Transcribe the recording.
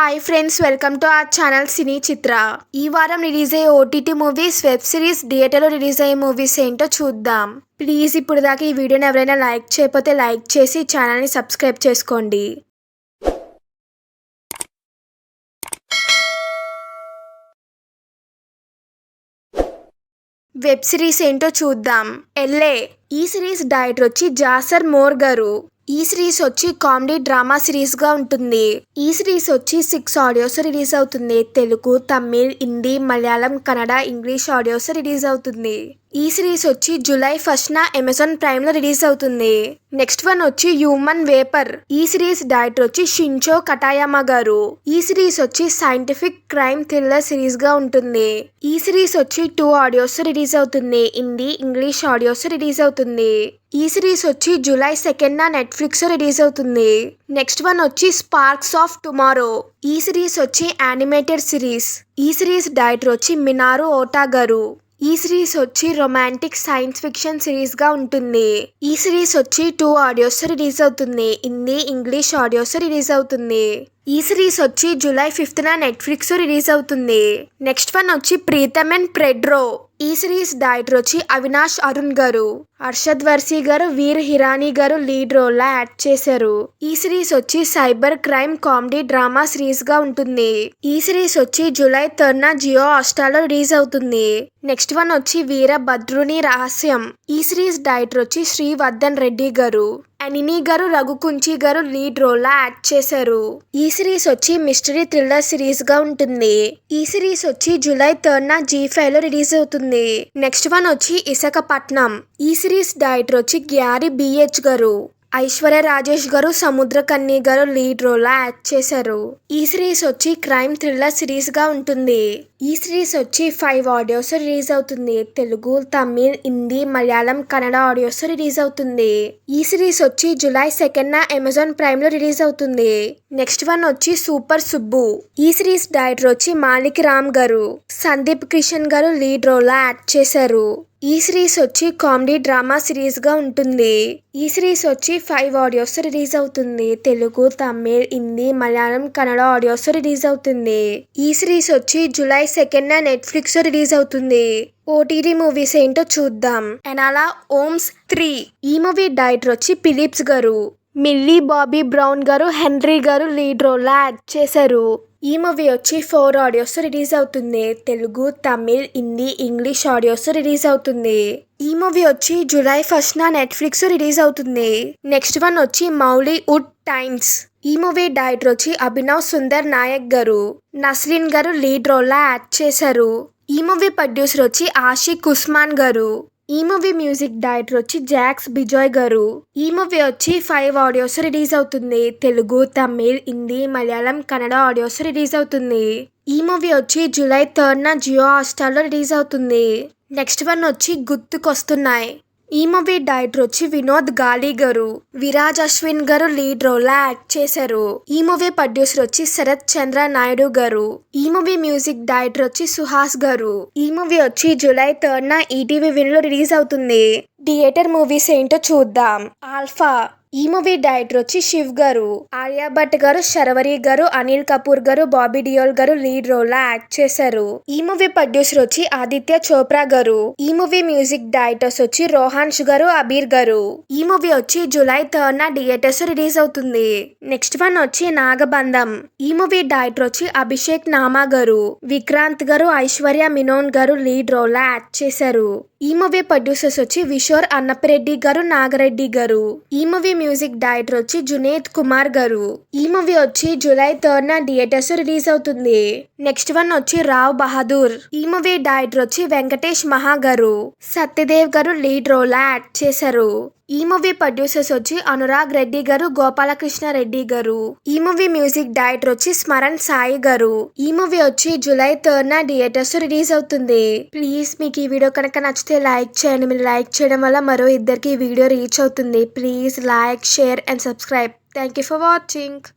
Hi friends, welcome to our channel cine Chitra. ఈ వారం release అయ్యే ఓటీటీ మూవీస్, వెబ్ సిరీస్, థియేటర్లో రిలీజ్ అయ్యే మూవీస్ ఏంటో చూద్దాం. ప్లీజ్ ఇప్పుడు దాకా ఈ వీడియోని ఎవరైనా లైక్ చేయకపోతే లైక్ చేసి ఛానల్ని సబ్స్క్రైబ్ చేసుకోండి. వెబ్ సిరీస్ ఏంటో చూద్దాం. ఎల్ఏ. ఈ సిరీస్ డైరెక్టర్ వచ్చి జాసర్ మోర్ గారు. ఈ సిరీస్ వచ్చి కామెడీ డ్రామా సిరీస్ గా ఉంటుంది. ఈ సిరీస్ వచ్చి 6 ఆడియోస్ రిలీజ్ అవుతుంది. Telugu, Tamil, Hindi, Malayalam, Kannada, English audios release అవుతుంది. ఈ సిరీస్ వచ్చి జూలై 1న అమెజాన్ ప్రైమ్ లో రిలీజ్ అవుతుంది. నెక్స్ట్ వన్ వచ్చి హ్యూమన్ వేపర్. ఈ సిరీస్ డైరెక్టర్ వచ్చి షించో కటాయామా గారు. ఈ సిరీస్ వచ్చి సైంటిఫిక్ క్రైమ్ థ్రిల్లర్ సిరీస్ గా ఉంటుంది. ఈ సిరీస్ వచ్చి 2 ఆడియోస్ రిలీజ్ అవుతుంది. హిందీ, ఇంగ్లీష్ ఆడియోస్ రిలీజ్ అవుతుంది. ఈ సిరీస్ వచ్చి జూలై 2న నెట్ఫ్లిక్స్ రిలీజ్ అవుతుంది. నెక్స్ట్ వన్ వచ్చి స్పార్క్స్ ఆఫ్ టుమారో. ఈ సిరీస్ వచ్చి యానిమేటెడ్ సిరీస్. ఈ సిరీస్ డైరెక్టర్ వచ్చి మినారు ఓటా గారు. ఈ సిరీస్ వచ్చి రొమాంటిక్ సైన్స్ ఫిక్షన్ సిరీస్ గా ఉంటుంది. ఈ సిరీస్ వచ్చి 2 ఆడియోస్ రిలీజ్ అవుతుంది. హిందీ, ఇంగ్లీష్ ఆడియోస్ రిలీజ్ అవుతుంది. ఈ సిరీస్ వచ్చి జూలై 5న నెట్ఫ్లిక్స్ రిలీజ్ అవుతుంది. నెక్స్ట్ వన్ వచ్చి ప్రీతమ్ అండ్ ప్రెడ్రో. ఈ సిరీస్ డైరెక్టర్ వచ్చి అవినాష్ అరుణ్ గారు. అర్షద్ వర్సీ గారు, వీర్ హిరానీ గారు లీడ్ రోల్ లా యాక్ట్ చేశారు. ఈ సిరీస్ వచ్చి cyber crime comedy drama series గా ఉంటుంది. ఈ సిరీస్ వచ్చి జూలై 3న జియో హాట్‌స్టార్ లో రిలీజ్ అవుతుంది. నెక్స్ట్ వన్ వచ్చి వీరభద్రుని రహస్యం. ఈ సిరీస్ డైరెక్టర్ వచ్చి శ్రీవర్ధన్ రెడ్డి గారు. అనిని గారు, రఘుకుంచి గారు లీడ్ రోల్ లా యాక్ట్ చేశారు. ఈ సిరీస్ వచ్చి మిస్టరీ థ్రిల్లర్ సిరీస్ గా ఉంటుంది. ఈ సిరీస్ వచ్చి జూలై 3న జీ5 లో రిలీజ్ అవుతుంది. నెక్స్ట్ వన్ వచ్చి ఇసకపట్నం. ఈ సిరీస్ డైరెక్టర్ వచ్చి గ్యారీ బిహెచ్ గారు. ఐశ్వర్య రాజేష్ గారు, సముద్రకన్య గారు లీడ్ రోల్ లా యాక్ట్ చేశారు. ఈ సిరీస్ వచ్చి క్రైమ్ థ్రిల్లర్ సిరీస్ గా ఉంటుంది. ఈ సిరీస్ వచ్చి 5 ఆడియోస్ రిలీజ్ అవుతుంది. తెలుగు, తమిళ్, హిందీ, మలయాళం, కన్నడ ఆడియోస్ రిలీజ్ అవుతుంది. ఈ సిరీస్ వచ్చి జూలై 2న అమెజాన్ ప్రైమ్ లో రిలీజ్ అవుతుంది. నెక్స్ట్ వన్ వచ్చి సూపర్ సుబ్బు. ఈ సిరీస్ డైరెక్టర్ వచ్చి మాలిక్ రామ్ గారు. సందీప్ కిషన్ గారు లీడ్ రోల్ లా యాక్ట్ చేశారు. ఈ సిరీస్ వచ్చి కామెడీ డ్రామా సిరీస్ గా ఉంటుంది. ఈ సిరీస్ వచ్చి 5 ఆడియోస్ రిలీజ్ అవుతుంది. తెలుగు, తమిళ్, హిందీ, మలయాళం, కన్నడ ఆడియోస్ రిలీజ్ అవుతుంది. ఈ సిరీస్ వచ్చి జూలై 2న నెట్ఫ్లిక్స్ లో రిలీజ్ అవుతుంది. ఓటీటీ మూవీస్ ఏంటో చూద్దాం. ఎనాలా హోమ్స్ 3. ఈ మూవీ డైరెక్టర్ వచ్చి ఫిలిప్స్ గారు. మిల్లీ బాబీ బ్రౌన్ గారు, హెన్రీ గారు లీడ్ రోల్ లా యాక్ట్ చేశారు. ఈ మూవీ వచ్చి 4 ఆడియోస్ రిలీజ్ అవుతుంది. Telugu, Tamil, Hindi, English audios release అవుతుంది. ఈ మూవీ వచ్చి జూలై 1న నెట్ఫ్లిక్స్ రిలీజ్ అవుతుంది. నెక్స్ట్ వన్ వచ్చి మౌలీవుడ్ టైమ్స్. ఈ మూవీ డైరెక్టర్ వచ్చి అభినవ్ సుందర్ నాయక్ గారు. నస్రీన్ గారు లీడ్ రోల్ లా యాక్ట్ చేశారు. ఈ మూవీ ప్రొడ్యూసర్ వచ్చి ఆషిక్ ఉస్మాన్ గారు. ఈ మూవీ మ్యూజిక్ డైరెక్టర్ వచ్చి జాక్స్ బిజాయ్ గారు. ఈ మూవీ వచ్చి 5 ఆడియోస్ రిలీజ్ అవుతుంది. తెలుగు, తమిళ్, హిందీ, మలయాళం, కన్నడ ఆడియోస్ రిలీజ్ అవుతుంది. ఈ మూవీ వచ్చి జూలై 3న జియో హాట్‌స్టార్ లో రిలీజ్ అవుతుంది. నెక్స్ట్ వన్ వచ్చి గుర్తుకొస్తున్నాయి. ఈ మూవీ డైరెక్టర్ వచ్చి వినోద్ గాలి గారు. విరాజ్ అశ్విన్ గారు లీడ్ రోల్ లా యాక్ట్ చేశారు. ఈ మూవీ ప్రొడ్యూసర్ వచ్చి శరత్ చంద్ర నాయుడు గారు. ఈ మూవీ మ్యూజిక్ డైరెక్టర్ వచ్చి సుహాస్ గారు. ఈ మూవీ వచ్చి జూలై 3న ఈటీవీ విన్ లో రిలీజ్ అవుతుంది. థియేటర్ మూవీస్ ఏంటో చూద్దాం. ఆల్ఫా. ఈ మూవీ డైరెక్టర్ వచ్చి శివ్ గారు. ఆర్యా భట్ గారు, శర్వరి గారు, అనిల్ కపూర్ గారు, బాబీ డియోల్ గారు లీడ్ రోల్ లా యాక్ట్ చేశారు. ఈ మూవీ ప్రొడ్యూసర్ వచ్చి ఆదిత్య చోప్రా గారు. ఈ మూవీ మ్యూజిక్ డైరెక్టర్స్ వచ్చి రోహాన్స్ గారు, అబీర్ గారు. ఈ మూవీ వచ్చి జూలై 3న థియేటర్స్ రిలీజ్ అవుతుంది. నెక్స్ట్ వన్ వచ్చి నాగబంధం. ఈ మూవీ డైరెక్టర్ వచ్చి అభిషేక్ నామా గారు. విక్రాంత్ గారు, ఐశ్వర్య మీనన్ గారు లీడ్ రోల్ లా యాక్ట్ చేశారు. ఈ మూవీ ప్రొడ్యూసర్స్ వచ్చి విశోర్ అన్నపరెడ్డి గారు, నాగరెడ్డి గారు. ఈ మూవీ మ్యూజిక్ డైరెక్టర్ వచ్చి జునేద్ కుమార్ గారు. ఈ మూవీ వచ్చి జూలై 3న థియేటర్స్ రిలీజ్ అవుతుంది. నెక్స్ట్ వన్ వచ్చి రావ్ బహదూర్. ఈ మూవీ డైరెక్టర్ వచ్చి వెంకటేష్ మహా గారు. సత్యదేవ్ గారు లీడ్ రోల్ లా యాక్ట్ చేశారు. ఈ మూవీ ప్రొడ్యూసర్స్ వచ్చి అనురాగ్ రెడ్డి గారు, గోపాలకృష్ణ రెడ్డి గారు. ఈ మూవీ మ్యూజిక్ డైరెక్టర్ వచ్చి స్మరణ్ సాయి గారు. ఈ మూవీ వచ్చి జూలై 3న థియేటర్స్ రిలీజ్ అవుతుంది. ప్లీజ్ మీకు ఈ వీడియో కనుక నచ్చితే లైక్ చేయండి. మీరు లైక్ చేయడం వల్ల మరో ఇద్దరికి ఈ వీడియో రీచ్ అవుతుంది. Please like, share and subscribe. Thank you for watching.